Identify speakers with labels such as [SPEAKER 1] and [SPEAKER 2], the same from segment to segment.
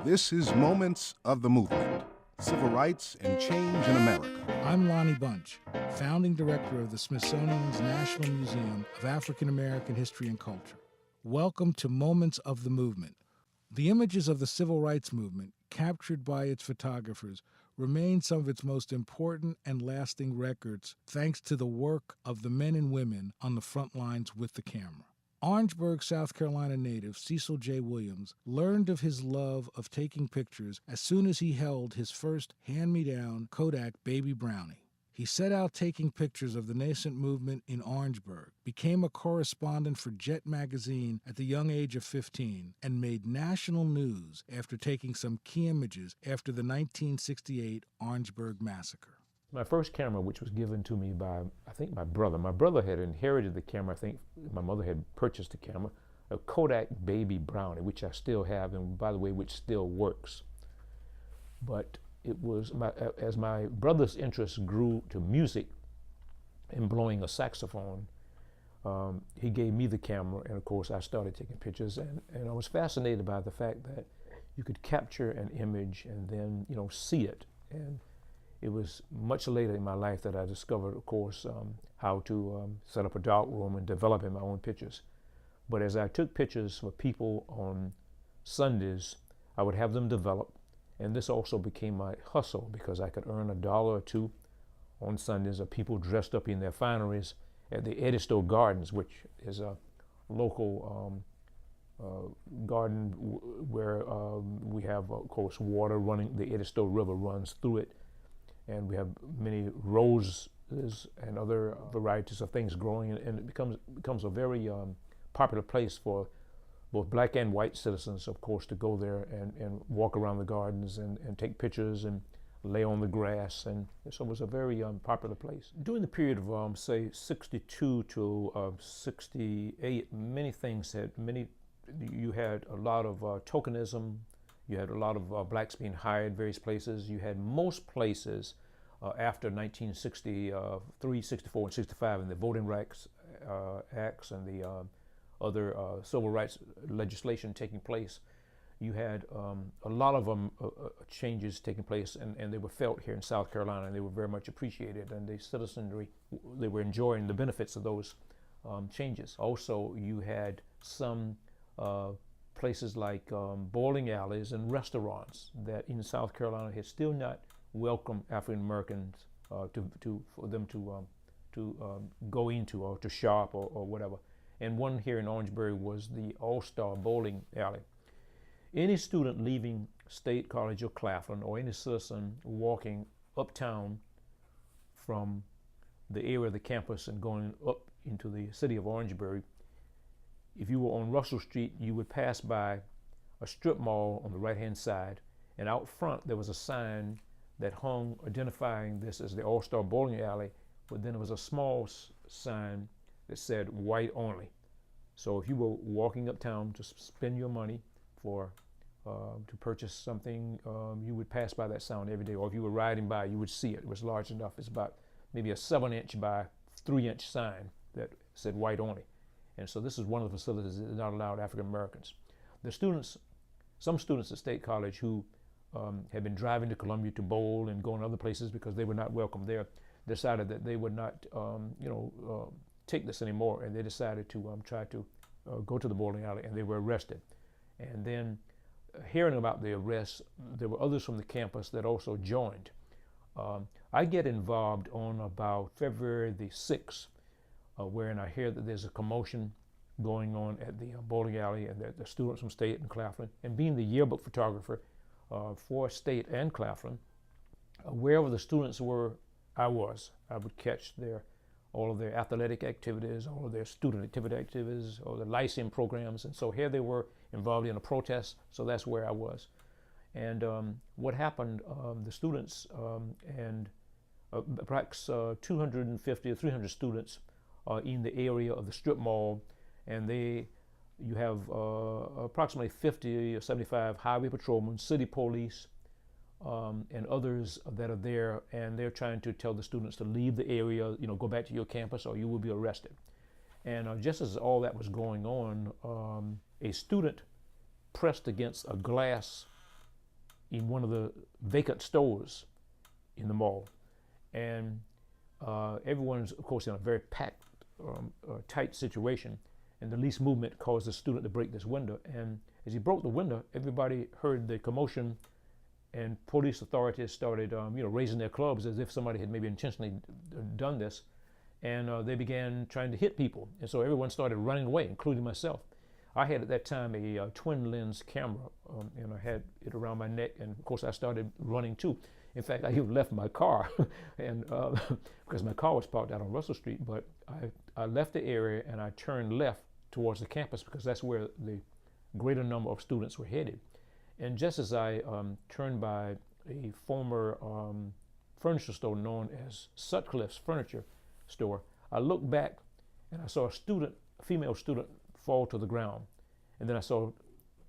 [SPEAKER 1] This is Moments of the Movement, Civil Rights and Change in America.
[SPEAKER 2] I'm Lonnie Bunch, founding director of the Smithsonian's National Museum of African American History and Culture. Welcome to Moments of the Movement. The images of the civil rights movement, captured by its photographers, remain some of its most important and lasting records thanks to the work of the men and women on the front lines with the camera. Orangeburg, South Carolina native Cecil J. Williams learned of his love of taking pictures as soon as he held his first hand-me-down Kodak Baby Brownie. He set out taking pictures of the nascent movement in Orangeburg, became a correspondent for Jet magazine at the young age of 15, and made national news after taking some key images after the 1968 Orangeburg massacre.
[SPEAKER 3] My first camera, which was given to me by, I think, my brother. My brother had inherited the camera. I think my mother had purchased the camera, a Kodak Baby Brownie, which I still have, and by the way, which still works. But it was, as my brother's interest grew to music and blowing a saxophone, he gave me the camera, and of course I started taking pictures, and I was fascinated by the fact that you could capture an image and then, see it. And it was much later in my life that I discovered, of course, how to set up a dark room and developing my own pictures. But as I took pictures for people on Sundays, I would have them develop, and this also became my hustle because I could earn $1 or $2 on Sundays of people dressed up in their fineries at the Edisto Gardens, which is a local garden where we have, of course, water running. The Edisto River runs through it. And we have many roses and other varieties of things growing, and it becomes a very popular place for both black and white citizens, of course, to go there and walk around the gardens and take pictures and lay on the grass, and so it was a very popular place. During the period of, say, 62 to 68, you had a lot of tokenism. You had a lot of blacks being hired various places. You had most places after 1963, 64, and 65, and the Voting Rights Acts and the other civil rights legislation taking place. You had a lot of them changes taking place, and they were felt here in South Carolina, and they were very much appreciated, and the citizenry, they were enjoying the benefits of those changes. Also, you had some places like bowling alleys and restaurants that in South Carolina had still not welcomed African Americans for them to go into or to shop or whatever. And one here in Orangeburg was the All-Star Bowling Alley. Any student leaving State College or Claflin, or any citizen walking uptown from the area of the campus and going up into the city of Orangeburg, if you were on Russell Street, you would pass by a strip mall on the right-hand side, and out front there was a sign that hung identifying this as the All-Star Bowling Alley, but then there was a small sign that said white only. So if you were walking uptown to spend your money to purchase something, you would pass by that sign every day, or if you were riding by, you would see it. It was large enough. It's about maybe a 7-inch by 3-inch sign that said white only. And so this is one of the facilities that is not allowed African Americans. Some students at State College who had been driving to Columbia to bowl and going other places because they were not welcome there, decided that they would not, take this anymore, and they decided to try to go to the bowling alley, and they were arrested. And then, hearing about the arrest, there were others from the campus that also joined. I get involved on about February the 6th. Wherein I hear that there's a commotion going on at the bowling alley, and that the students from State and Claflin, and being the yearbook photographer for State and Claflin, wherever the students were, I would catch all of their athletic activities, all of their student activities, or the Lyceum programs, and so here they were involved in a protest, so that's where I was. And what happened, the students and perhaps 250 or 300 students in the area of the strip mall, and you have approximately 50 or 75 highway patrolmen, city police, and others that are there, and they're trying to tell the students to leave the area, go back to your campus or you will be arrested. And just as all that was going on, a student pressed against a glass in one of the vacant stores in the mall. And everyone's, of course, in a very packed, tight situation. And the least movement caused the student to break this window. And as he broke the window, everybody heard the commotion, and police authorities started, raising their clubs as if somebody had maybe intentionally done this. And they began trying to hit people. And so everyone started running away, including myself. I had at that time a twin lens camera, and I had it around my neck. And of course, I started running too. In fact, I even left my car, and because my car was parked out on Russell Street. But I left the area and I turned left towards the campus because that's where the greater number of students were headed. And just as I turned by a former furniture store known as Sutcliffe's Furniture Store, I looked back and I saw a female student fall to the ground. And then I saw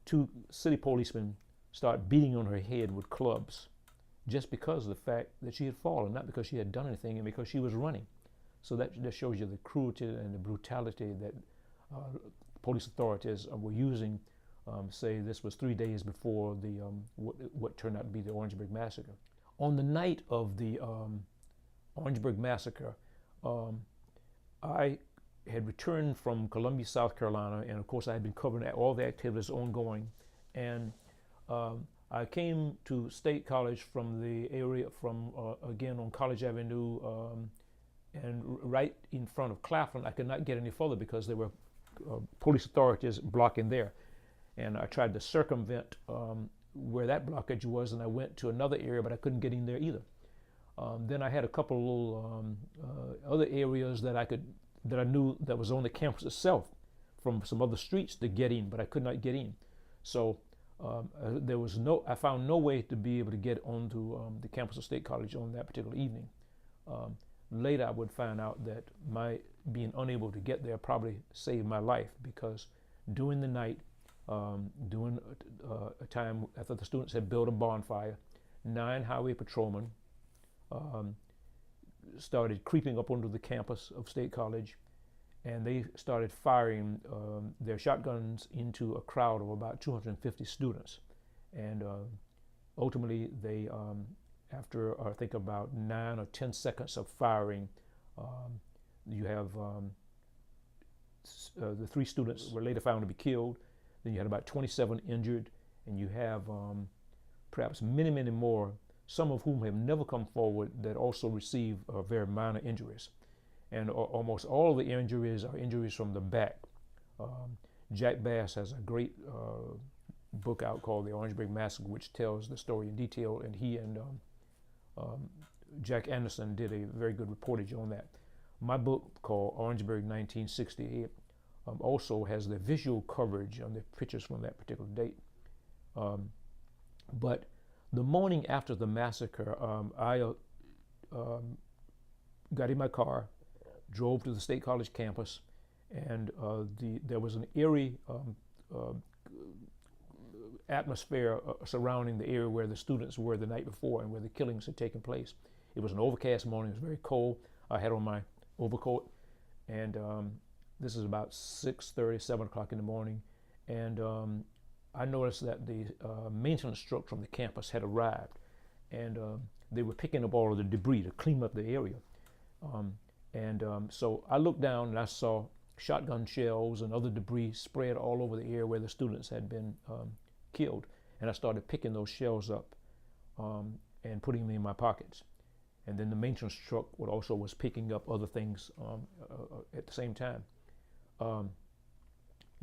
[SPEAKER 3] 2 city policemen start beating on her head with clubs just because of the fact that she had fallen, not because she had done anything, and because she was running. So that shows you the cruelty and the brutality that police authorities were using. Say this was 3 days before the what turned out to be the Orangeburg Massacre. On the night of the Orangeburg Massacre, I had returned from Columbia, South Carolina, and of course I had been covering all the activities ongoing. And I came to State College from the area, again on College Avenue, and right in front of Claflin. I could not get any further because there were police authorities blocking there. And I tried to circumvent where that blockage was, and I went to another area, but I couldn't get in there either. Then I had a couple of little other areas that I knew that was on the campus itself from some other streets to get in, but I could not get in. So I found no way to be able to get onto the campus of State College on that particular evening. Later, I would find out that my being unable to get there probably saved my life, because during the night, during a time after the students had built a bonfire, 9 highway patrolmen started creeping up onto the campus of State College, and they started firing their shotguns into a crowd of about 250 students. And ultimately, they, after I think about 9 or 10 seconds of firing, you have the 3 students were later found to be killed. Then you had about 27 injured, and you have perhaps many, many more, some of whom have never come forward, that also received very minor injuries. And almost all of the injuries are injuries from the back. Jack Bass has a great book out called The Orangeburg Massacre, which tells the story in detail, and he and Jack Anderson did a very good reportage on that. My book, called Orangeburg 1968, also has the visual coverage on the pictures from that particular date. But the morning after the massacre, I got in my car, drove to the State College campus, and there was an eerie atmosphere surrounding the area where the students were the night before and where the killings had taken place. It was an overcast morning. It was very cold. I had on my overcoat, and this is about 6:30, 7 o'clock in the morning, and I noticed that the maintenance truck from the campus had arrived, and they were picking up all of the debris to clean up the area. So I looked down and I saw shotgun shells and other debris spread all over the area where the students had been killed, and I started picking those shells up and putting them in my pockets. And then the maintenance truck was picking up other things at the same time.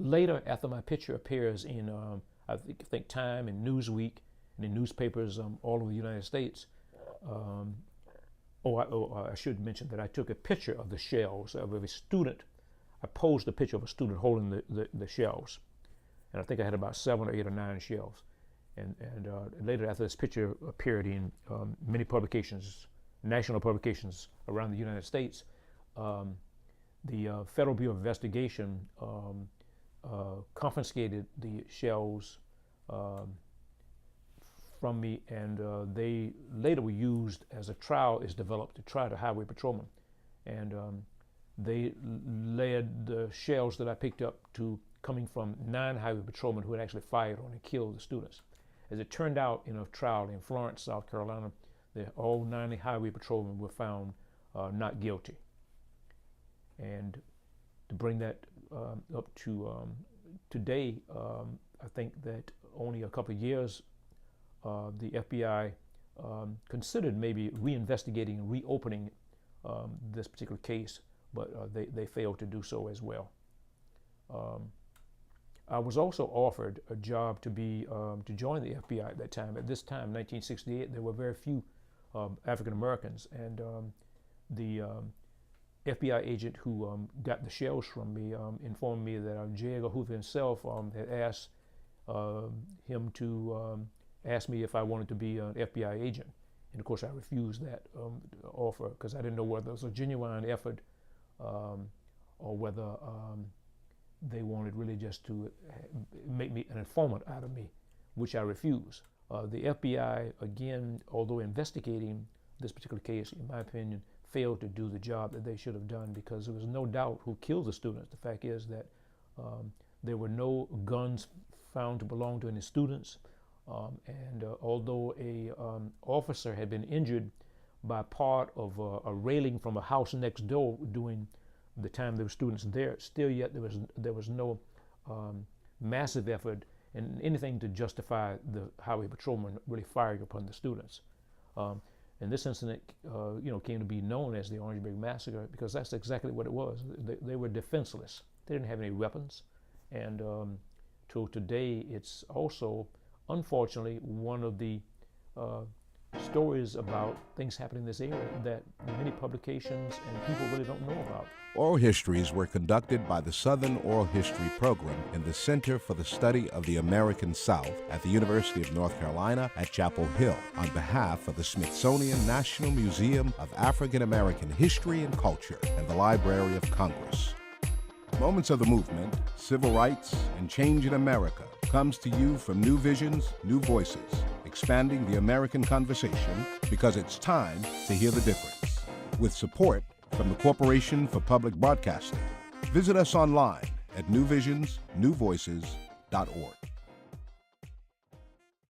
[SPEAKER 3] Later, after my picture appears in, I think Time and Newsweek and in newspapers all over the United States, I should mention that I took a picture of the shells of a student. I posed a picture of a student holding the shells, and I think I had about 7 or 8 or 9 shells. And later, after this picture appeared in many publications, national publications around the United States, the Federal Bureau of Investigation confiscated the shells from me, and they later were used as a trial is developed to try the highway patrolmen. And they led the shells that I picked up to coming from 9 highway patrolmen who had actually fired on and killed the students. As it turned out, in a trial in Florence, South Carolina, all 90 highway patrolmen were found not guilty. And to bring that up to today, I think that only a couple of years, the FBI considered maybe reinvestigating and reopening this particular case, but they failed to do so as well. I was also offered a job to join the FBI at that time. At this time, 1968, there were very few African Americans, and the FBI agent who got the shells from me informed me that J. Edgar Hoover himself had asked him to ask me if I wanted to be an FBI agent. And of course, I refused that offer because I didn't know whether it was a genuine effort or whether they wanted really just to make me an informant out of me, which I refused. The FBI, again, although investigating this particular case, in my opinion, failed to do the job that they should have done, because there was no doubt who killed the students. The fact is that there were no guns found to belong to any students, and although a officer had been injured by part of a railing from a house next door during the time there were students there, still yet there was no massive effort and anything to justify the highway patrolmen really firing upon the students. And this incident, came to be known as the Orangeburg Massacre because that's exactly what it was. They were defenseless. They didn't have any weapons, and till today, it's also, unfortunately, one of the stories about things happening in this area that many publications and people really don't know about.
[SPEAKER 1] Oral histories were conducted by the Southern Oral History Program in the Center for the Study of the American South at the University of North Carolina at Chapel Hill on behalf of the Smithsonian National Museum of African American History and Culture and the Library of Congress. Moments of the Movement, Civil Rights, and Change in America comes to you from New Visions, New Voices, expanding the American conversation because it's time to hear the difference. With support from the Corporation for Public Broadcasting. Visit us online at newvisionsnewvoices.org.